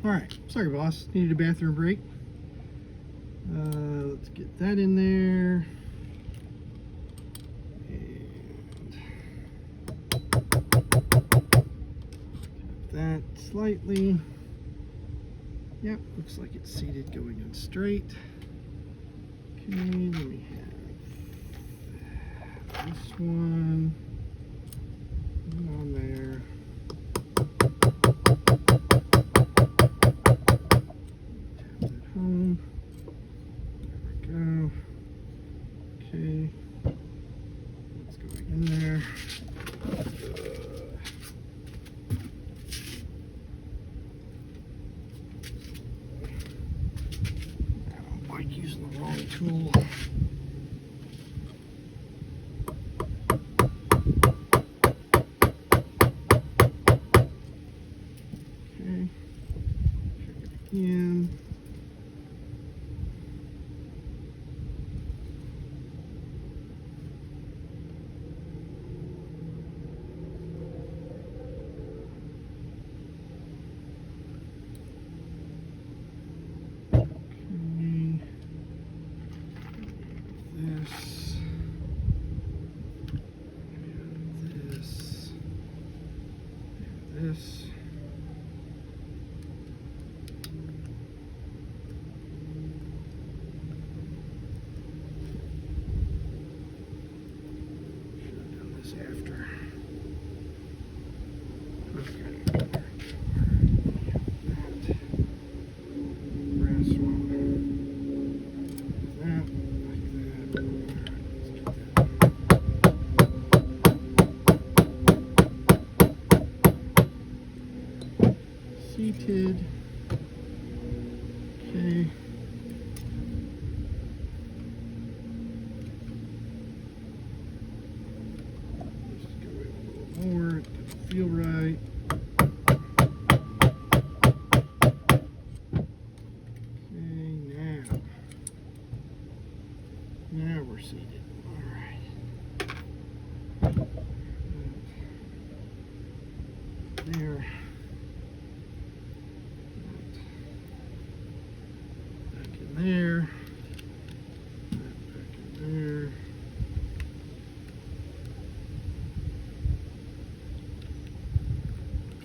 Alright, sorry boss, needed a bathroom break. Let's get that in there. And that slightly. Yep, looks like it's seated going on straight. Okay, then we have this one on there. Tap that home. There we go. Okay, that's going in there. I don't like using the wrong tool. Okay, check it again. This. Should have done this after. Okay. Brass one. That, like that. Seated. Okay. Just go in a little more. It doesn't feel right. Okay, now we're seated. All right. There. Back in there. Back in there.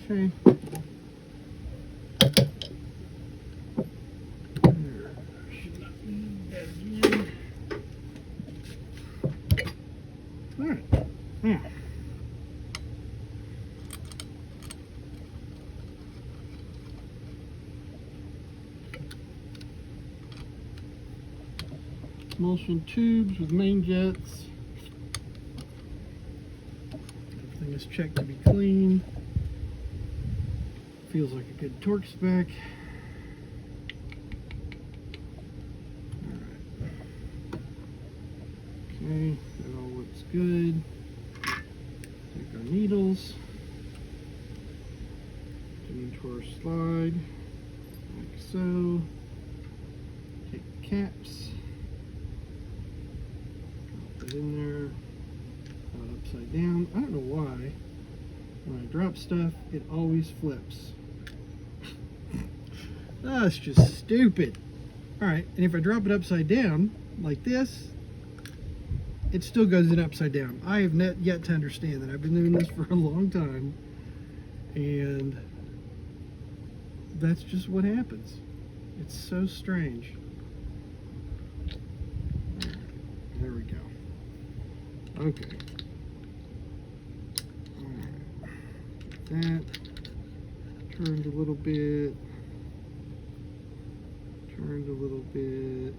Okay. There. Should not need that again. All right. Now. Emulsion tubes with main jets. Everything is checked to be clean. Feels like a good torque spec. Alright. Okay, that all looks good. Take our needles. Get into our slide. Like so. Take the caps. In there, upside down. I don't know why when I drop stuff it always flips. That's just stupid. Alright, and if I drop it upside down like this, it still goes in upside down. I have not yet to understand that. I've been doing this for a long time and that's just what happens. It's so strange. There we go. Okay. Alright. That turned a little bit. Turned a little bit.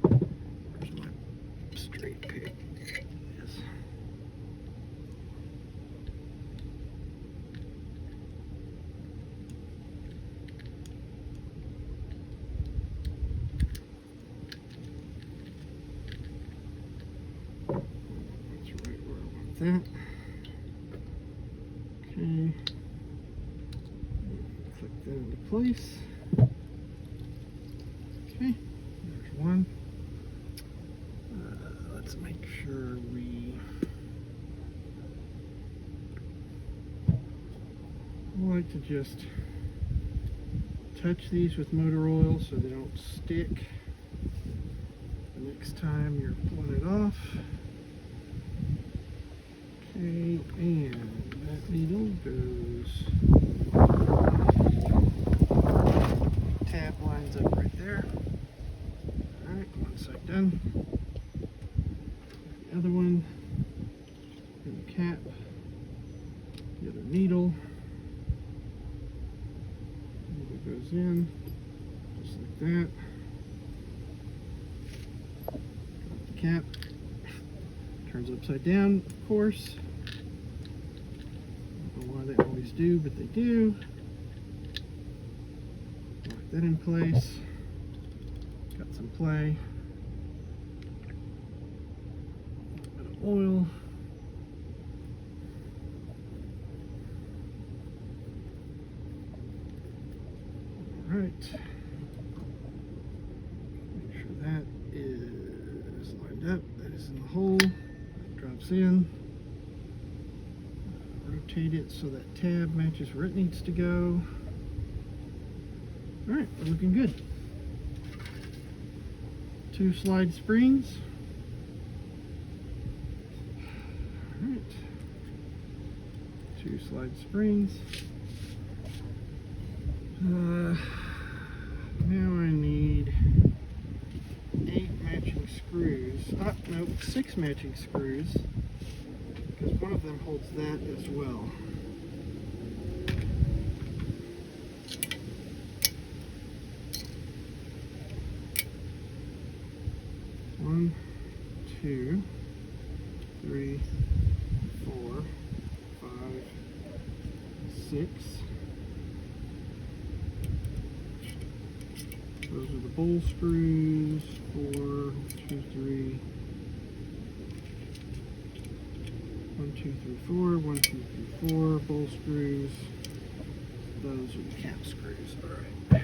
Where's my straight pick? Yes. That. Okay. Click that into place. Okay, there's one. Let's make sure we like to just touch these with motor oil so they don't stick the next time you're pulling it off. Okay, and that needle goes, tab lines up right there. Alright, one side done. The other one, and the cap, the other needle. Needle goes in, just like that. Drop the cap, turns upside down, of course. I don't know why they always do, but they do. Lock that in place. Got some play. A bit of oil. Alright. Make sure that is lined up. That is in the hole. Drops in. Rotate it so that tab matches where it needs to go. Alright, we're looking good. 2 slide springs. Alright. 2 slide springs. Now I need 8 matching screws. No, 6 matching screws. Because one of them holds that as well. One, 2, 3, 4, 5, 6. Those are the bowl screws. 4, 2, 3. 1, 2, 3, 4. 1, 2, 3, 4 bowl screws. Those are the cap screws. All right.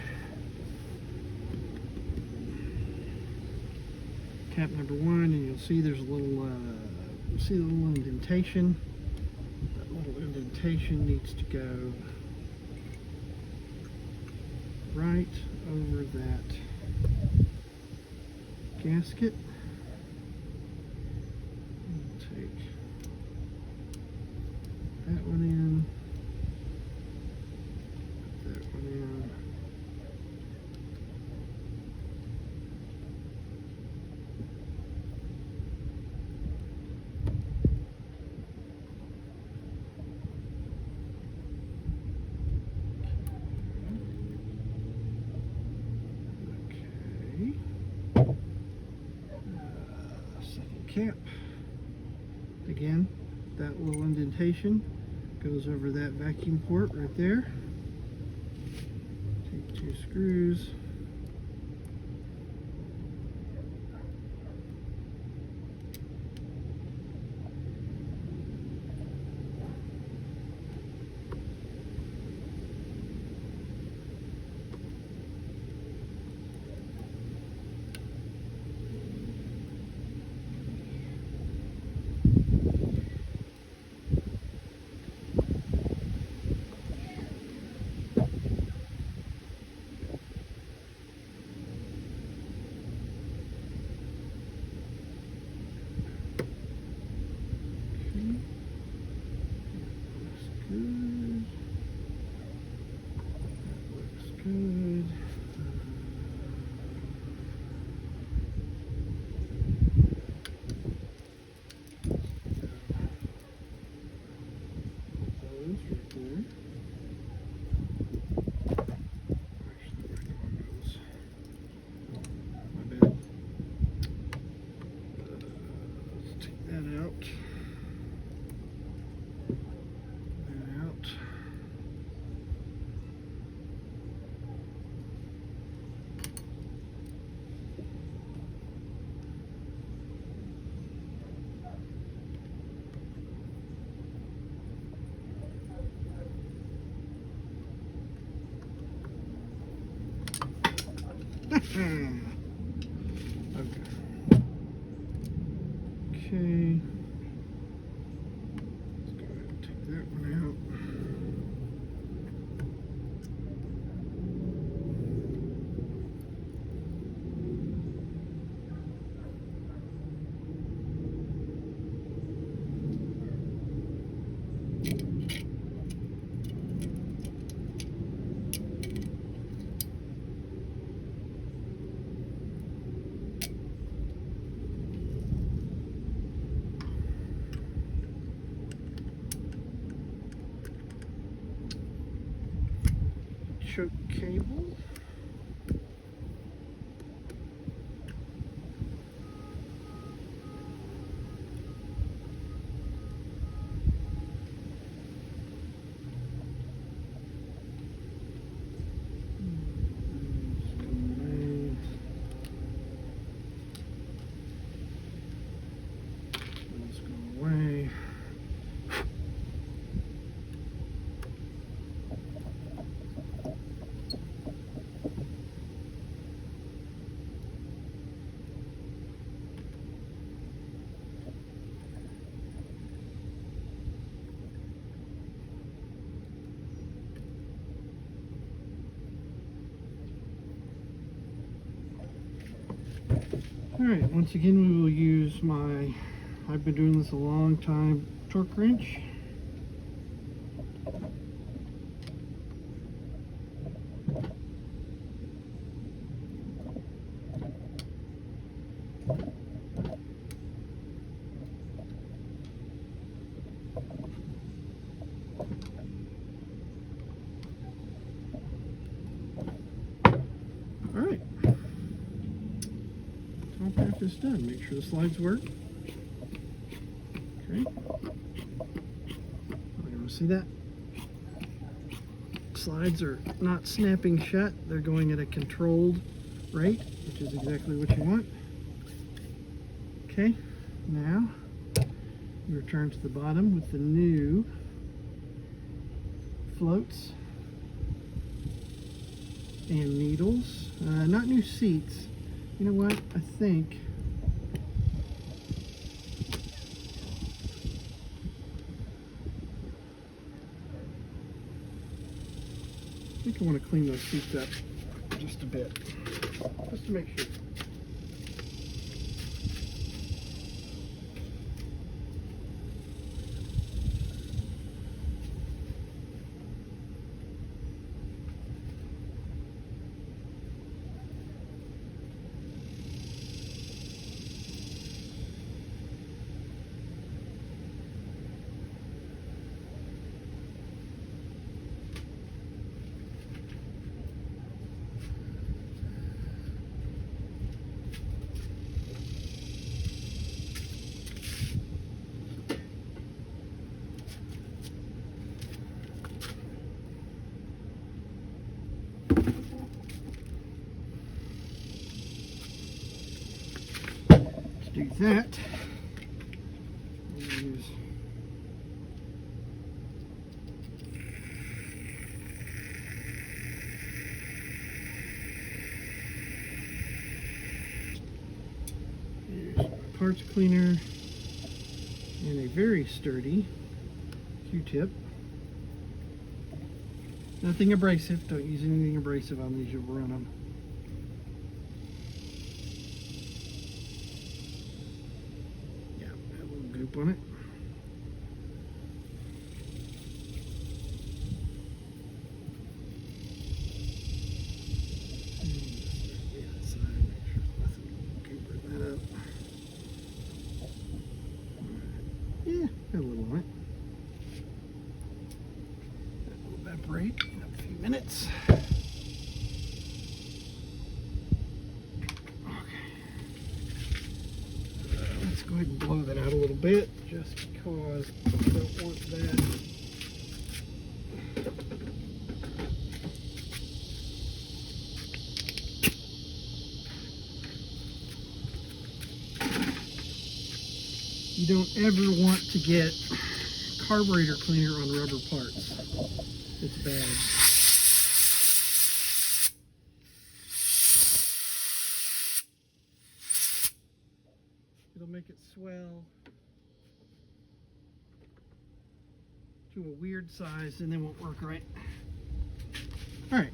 Cap number 1, and you'll see there's a little, see the little indentation. That little indentation needs to go right over that gasket. We'll take that one in, put that one in. Second cap. Again, that little indentation goes over that vacuum port right there. Take 2 screws. Good. Those right there. Actually, the right one goes. My bad. Let's take that out. That out. Okay. Okay. Let's go ahead and take that one out. choke cable. Let's go away. Alright, once again we will use my, I've been doing this a long time, torque wrench. Alright. Top half is done. Make sure the slides work. Okay. Everyone see that? Slides are not snapping shut. They're going at a controlled rate, which is exactly what you want. Okay. Now, we return to the bottom with the new floats and needles. Not new seats. You know what? I think I want to clean those seats up just a bit, just to make sure. Do that. Use parts cleaner and a very sturdy Q-tip. Nothing abrasive. Don't use anything abrasive on these. You'll run them. On it. Yeah, got a little on it. That will evaporate in a few minutes. Let's go ahead and blow that out a little bit, just because I don't want that. You don't ever want to get carburetor cleaner on rubber parts. It's bad. It'll make it swell to a weird size and then won't work right. Alright.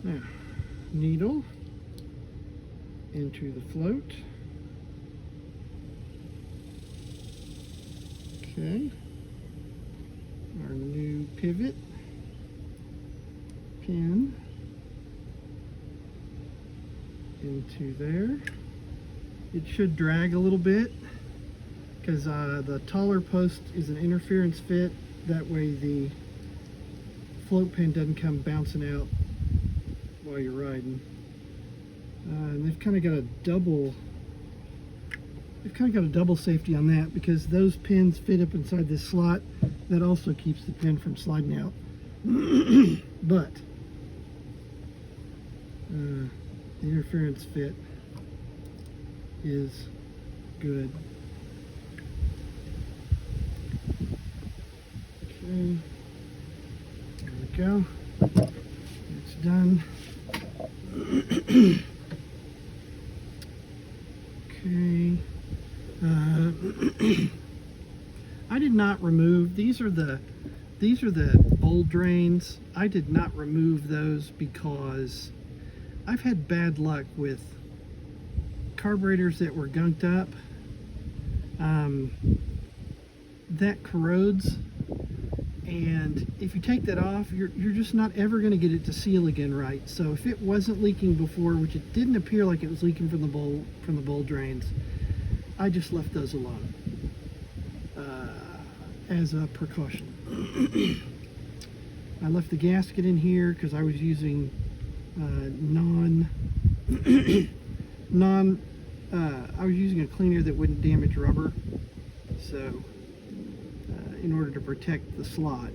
Now, needle into the float. Okay. Our new pivot pin into there. It should drag a little bit because the taller post is an interference fit. That way the float pin doesn't come bouncing out while you're riding. And they've kind of got a double safety on that, because those pins fit up inside this slot. That also keeps the pin from sliding out. But the interference fit is good. Okay, there we go. It's done. Okay. I did not remove, these are the bowl drains. I did not remove those because I've had bad luck with carburetors that were gunked up. That corrodes, and if you take that off, you're just not ever going to get it to seal again right. So if it wasn't leaking before, which it didn't appear like it was leaking from the bowl drains, I just left those alone as a precaution. I left the gasket in here because I was using I was using a cleaner that wouldn't damage rubber. So in order to protect the slot,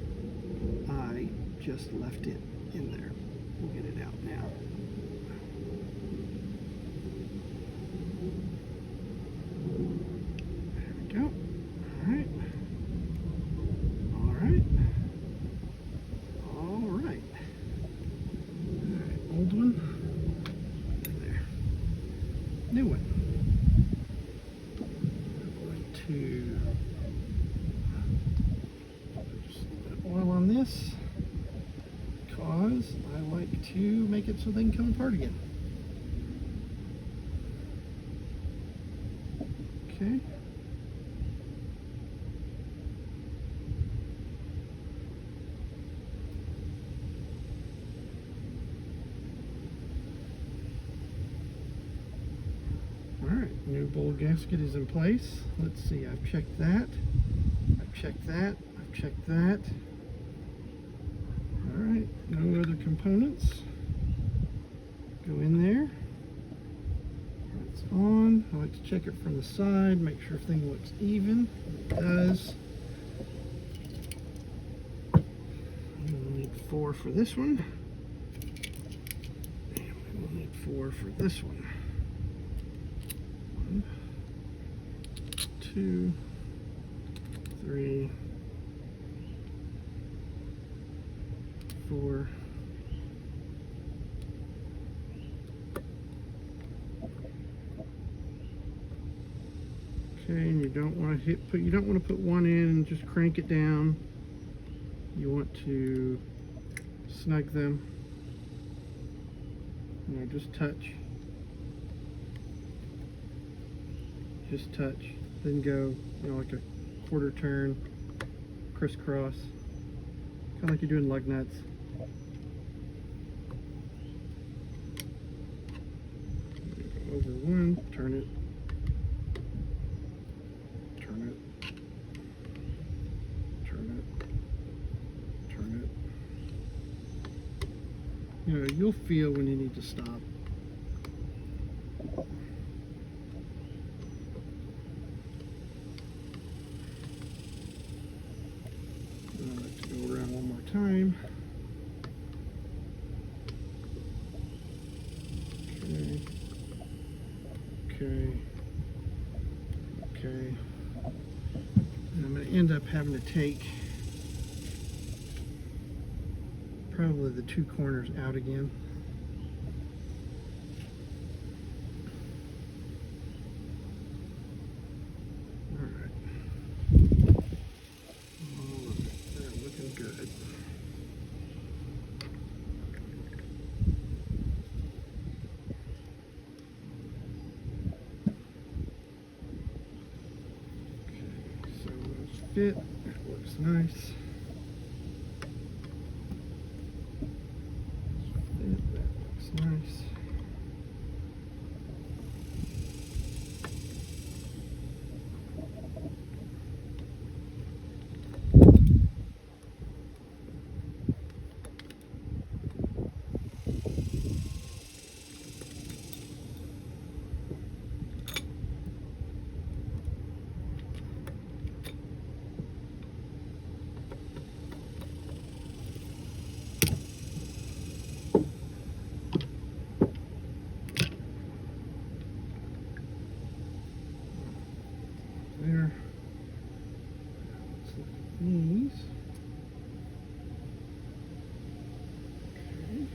I just left it in there. We'll get it out now. There we go. All right. All right. All right. All right. Old one. There. New one. Oil on this because I like to make it so they can come apart again. Okay. Alright, new bowl gasket is in place. Let's see, I've checked that. I've checked that. I've checked that. Alright, no other components. Go in there. It's on. I like to check it from the side, make sure everything looks even. It does. We'll need 4 for this one. And we'll need 4 for this one. 1, 2, 3, 4. Okay, and you don't want to put one in and just crank it down. You want to snug them. Just touch. Just touch. Then go, like a quarter turn, crisscross. Kind of like you're doing lug nuts. Go over one, turn it. Turn it. Turn it. Turn it. You'll feel when you need to stop. Time. Okay. And I'm going to end up having to take probably the 2 corners out again. Fit. That looks nice. Fit. That looks nice. these. Okay.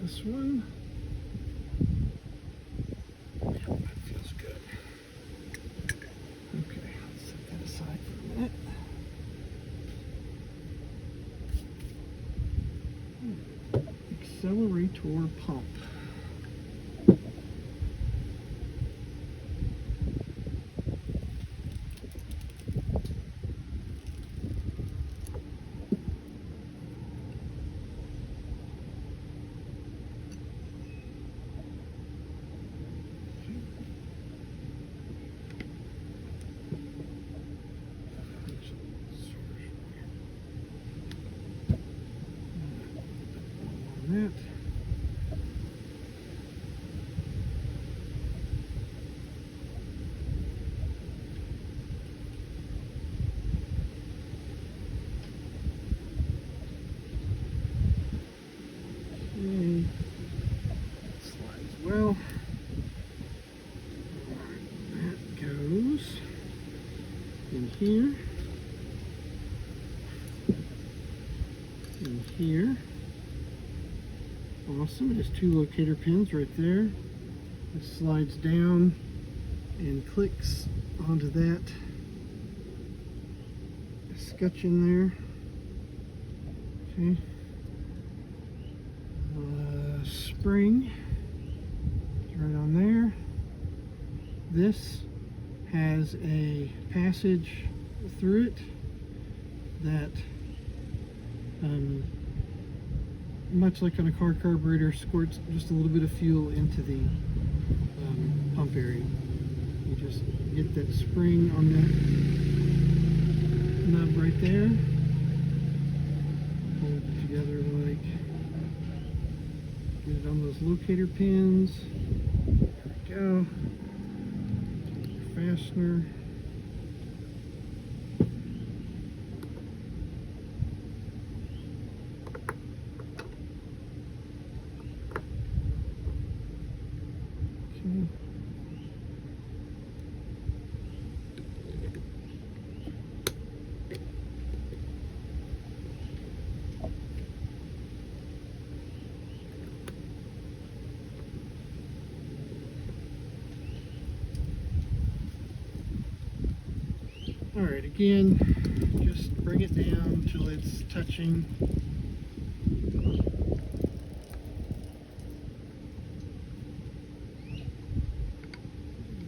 This one. Yeah, that feels good. Okay, let's set that aside for a minute. Accelerator pump. That. Okay. Slides well. That goes in here. In here. Awesome. It has two locator pins right there. It slides down and clicks onto that scutcheon there. Okay. Spring is right on there. This has a passage through it that much like on a car carburetor, squirts just a little bit of fuel into the pump area. You just get that spring on that nub right there, hold it together like, get it on those locator pins. There we go. Fastener. Alright, again, just bring it down till it's touching.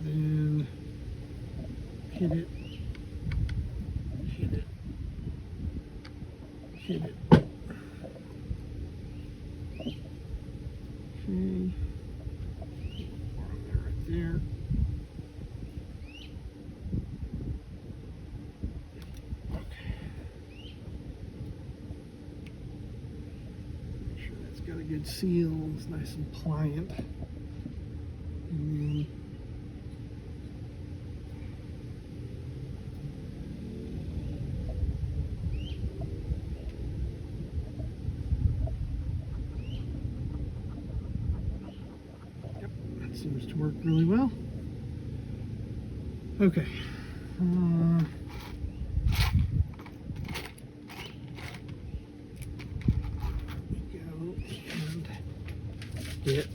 Then hit it, hit it, hit it. Okay, right there. Got a good seal, it's nice and pliant. And then yep, that seems to work really well. Okay. It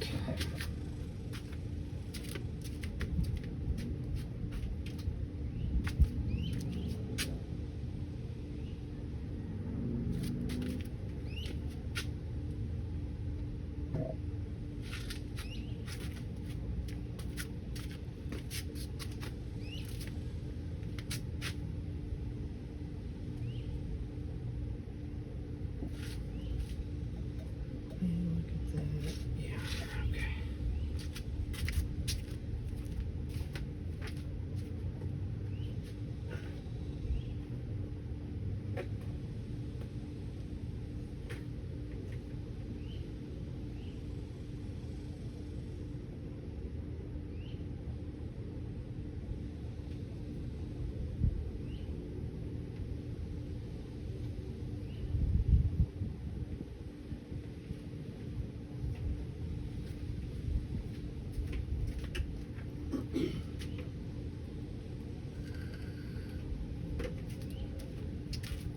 look at that. Yeah,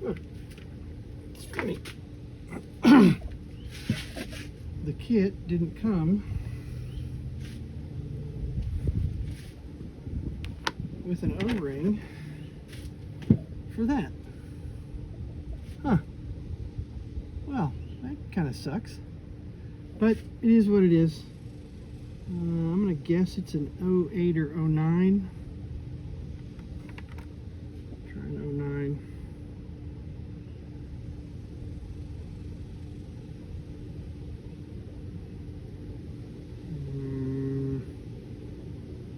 It's funny. The kit didn't come with an O-ring for that. Huh. Well, that kind of sucks. But it is what it is. I'm going to guess it's an 08 or 09. Try an 09.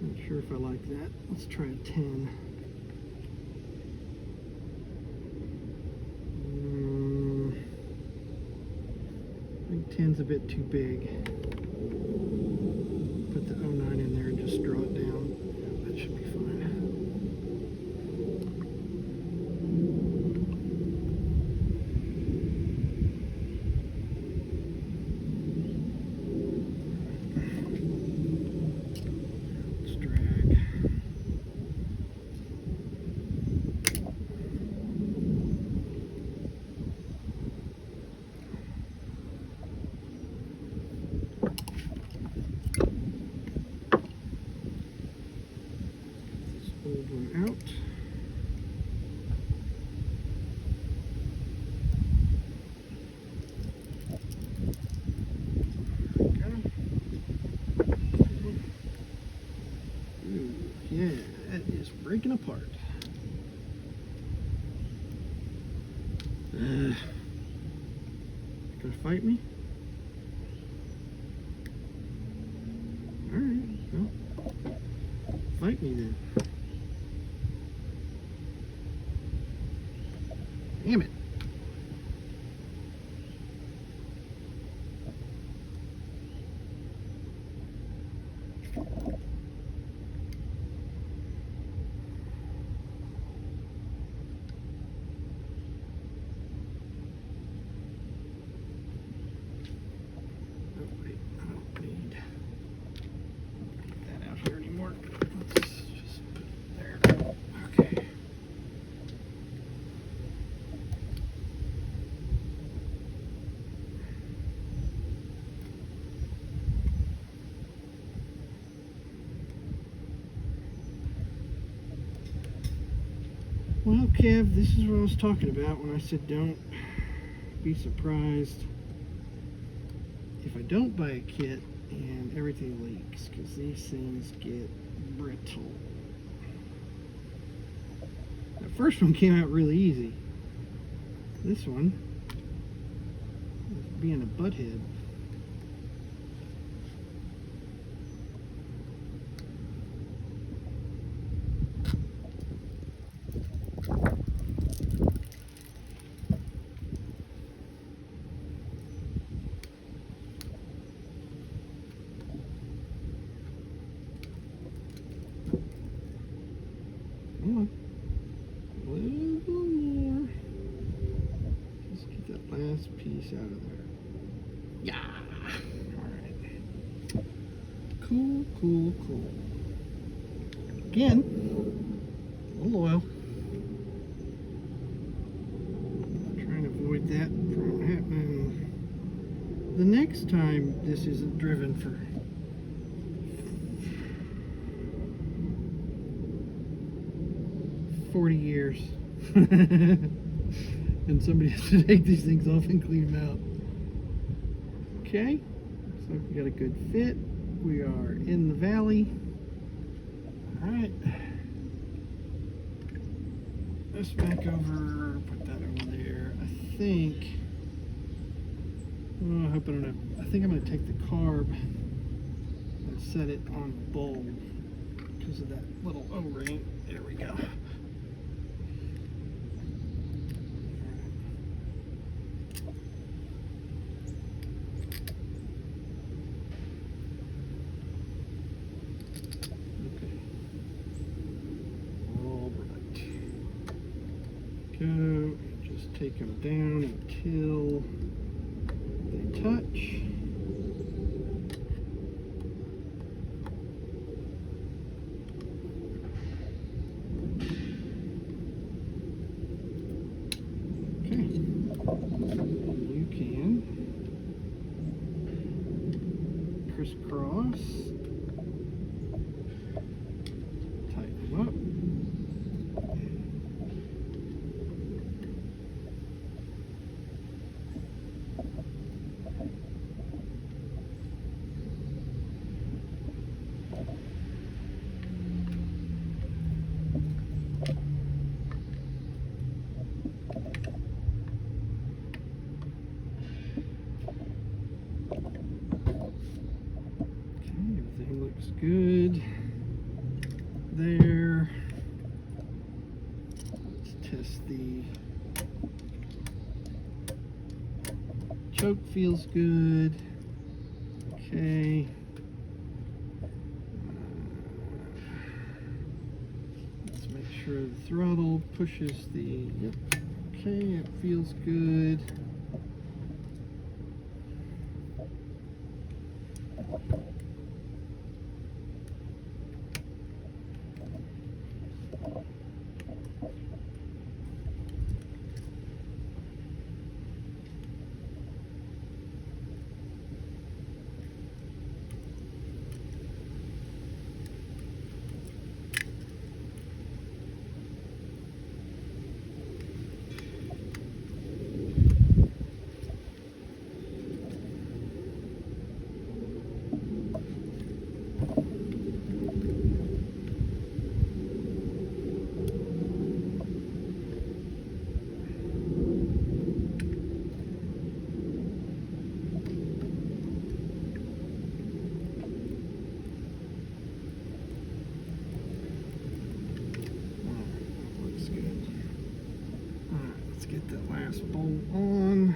Not sure if I like that. Let's try a 10. I think 10's a bit too big. Put the 09 in there and just draw it down. Yeah, that should be fine. Let's drag. Old one out. There we go. Ooh, yeah, that is breaking apart. Gonna fight me? Alright, well, fight me then. Damn it. Oh, wait, I don't need that out here anymore. Let's just put it there. Okay. Well, Kev, this is what I was talking about when I said don't be surprised if I don't buy a kit and everything leaks, because these things get brittle. The first one came out really easy. This one, being a butthead. Come on. A little more. Just get that last piece out of there. Yeah. Alright. Cool, cool, cool. Again, a little oil. Trying to avoid that from happening. The next time this isn't driven for 40 years. And somebody has to take these things off and clean them out. Okay, looks like we got a good fit. We are in the valley. Alright. This back over, put that over there. I think, oh, I hope I don't have, I think I'm going to take the carb and set it on the bulb because of that little O-ring. There we go. Go and just take them down until they touch. You can crisscross, tighten them up. Everything looks good there. Let's test the choke, feels good. Okay. Let's make sure the throttle pushes the, yep. Okay, it feels good. Get that last bolt on.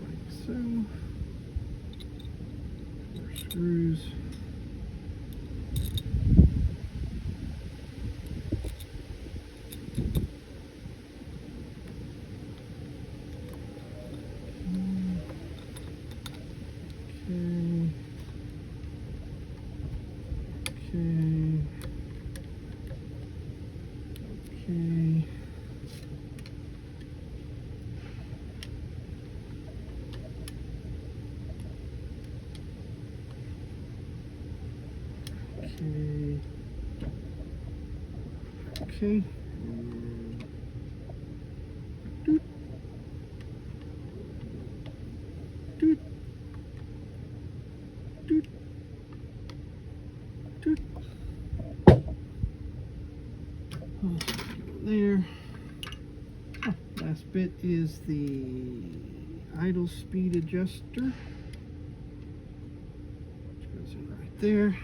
Like so. 4 screws. Okay. Doot. Doot. Doot. Doot. Oh, there. Oh, last bit is the idle speed adjuster, which goes in right there.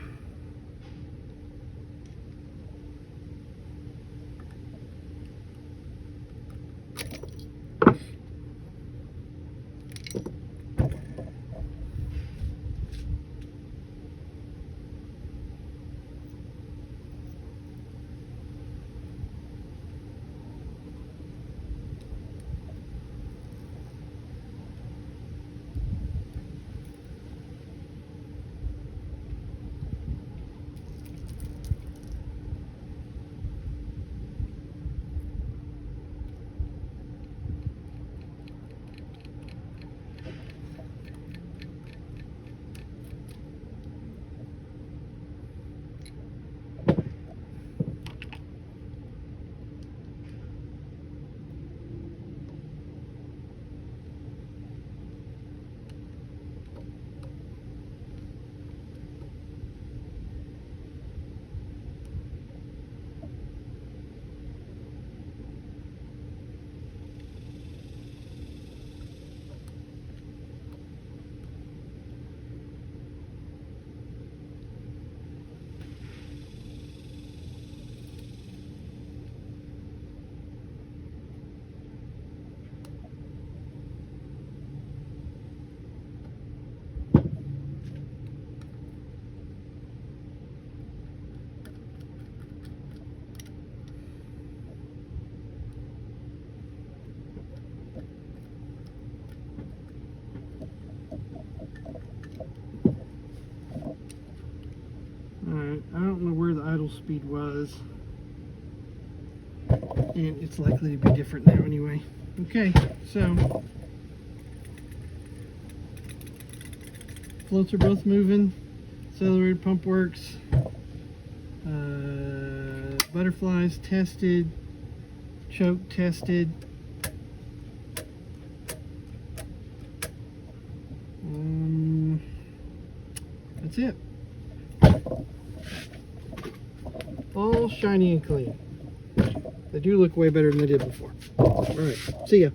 Alright, I don't know where the idle speed was. And it's likely to be different now anyway. Okay, so floats are both moving. Accelerated pump works. Butterflies tested. Choke tested. That's it. All shiny and clean. They do look way better than they did before. Alright, see ya.